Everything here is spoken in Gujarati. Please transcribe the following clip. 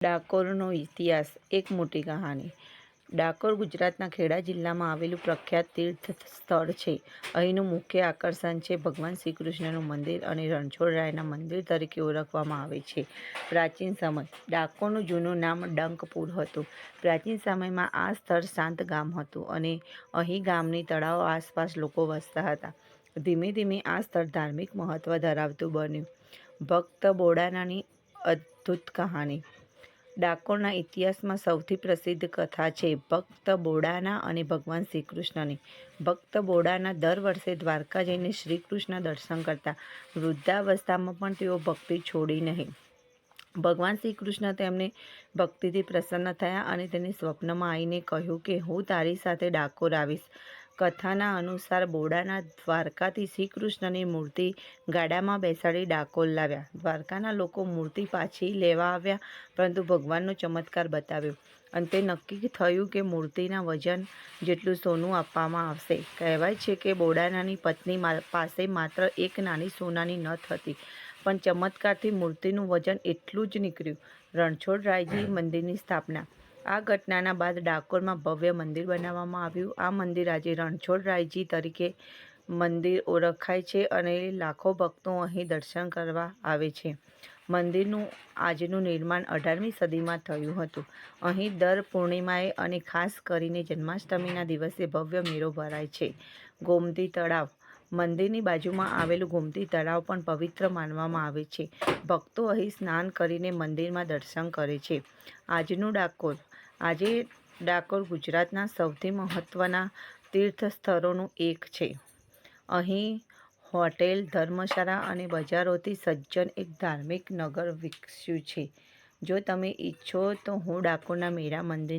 ડાકોરનો ઇતિહાસ એક મોટી કહાની। ડાકોર ગુજરાતના ખેડા જિલ્લામાં આવેલું પ્રખ્યાત તીર્થ સ્થળ છે। અહીંનું મુખ્ય આકર્ષણ છે ભગવાન શ્રી કૃષ્ણનું મંદિર અને રણછોડરાયના મંદિર તરીકે ઓળખવામાં આવે છે। પ્રાચીન સમય ડાકોરનું જૂનું નામ ડંકપુર હતું। પ્રાચીન સમયમાં આ સ્થળ શાંત ગામ હતું અને અહીં ગામની તળાવ આસપાસ લોકો વસતા હતા। ધીમે ધીમે આ સ્થળ ધાર્મિક મહત્વ ધરાવતું બન્યું। ભક્ત બોડાનાની અદ્ભુત કહાની। ડાકોરના ઇતિહાસમાં સૌથી પ્રસિદ્ધ કથા છે ભક્ત બોડાના અને ભગવાન શ્રી કૃષ્ણની। ભક્ત બોડાના દર વર્ષે દ્વારકા જઈને શ્રી કૃષ્ણ દર્શન કરતા। વૃદ્ધાવસ્થામાં પણ તેઓ ભક્તિ છોડી નહીં। ભગવાન શ્રી કૃષ્ણ તેમને ભક્તિથી પ્રસન્ન થયા અને તેને સ્વપ્નમાં આવીને કહ્યું કે હું તારી સાથે ડાકોર આવીશ। કથાના અનુસાર બોડાના દ્વારકાથી શ્રી કૃષ્ણની મૂર્તિ ગાડામાં બેસાડી ડાકોર લાવ્યા। દ્વારકાના લોકો મૂર્તિ પાછી લેવા આવ્યા પરંતુ ભગવાનનો ચમત્કાર બતાવ્યો। અંતે નક્કી થયું કે મૂર્તિના વજન જેટલું સોનું આપવામાં આવશે। કહેવાય છે કે બોડાનાની પત્ની પાસે માત્ર એક નાની સોનાની નથ હતી પણ ચમત્કારથી મૂર્તિનું વજન એટલું જ નીકળ્યું। રણછોડરાયજી મંદિરની સ્થાપના। આ ઘટનાના બાદ ડાકોરમાં ભવ્ય મંદિર બનાવવામાં આવ્યું। આ મંદિર આજે રણછોડરાયજી તરીકે મંદિર ઓળખાય છે અને લાખો ભક્તો અહીં દર્શન કરવા આવે છે। મંદિરનું આજનું નિર્માણ 18મી સદીમાં થયું હતું। અહીં દર પૂર્ણિમાએ અને ખાસ કરીને જન્માષ્ટમીના દિવસે ભવ્ય મેળો ભરાય છે। ગોમતી તળાવ મંદિરની બાજુમાં આવેલું ગોમતી તળાવ પણ પવિત્ર માનવામાં આવે છે। ભક્તો અહીં સ્નાન કરીને મંદિરમાં દર્શન કરે છે। આજનું ડાકોર આજે ડાકોર ગુજરાતના સૌથી મહત્ત્વના તીર્થ સ્થળોનું એક છે। અહીં હોટેલ, ધર્મશાળા અને બજારોથી સજ્જ એક ધાર્મિક નગર વિકસ્યું છે। જો તમે ઈચ્છો તો હું ડાકોરના મેરા મંદિર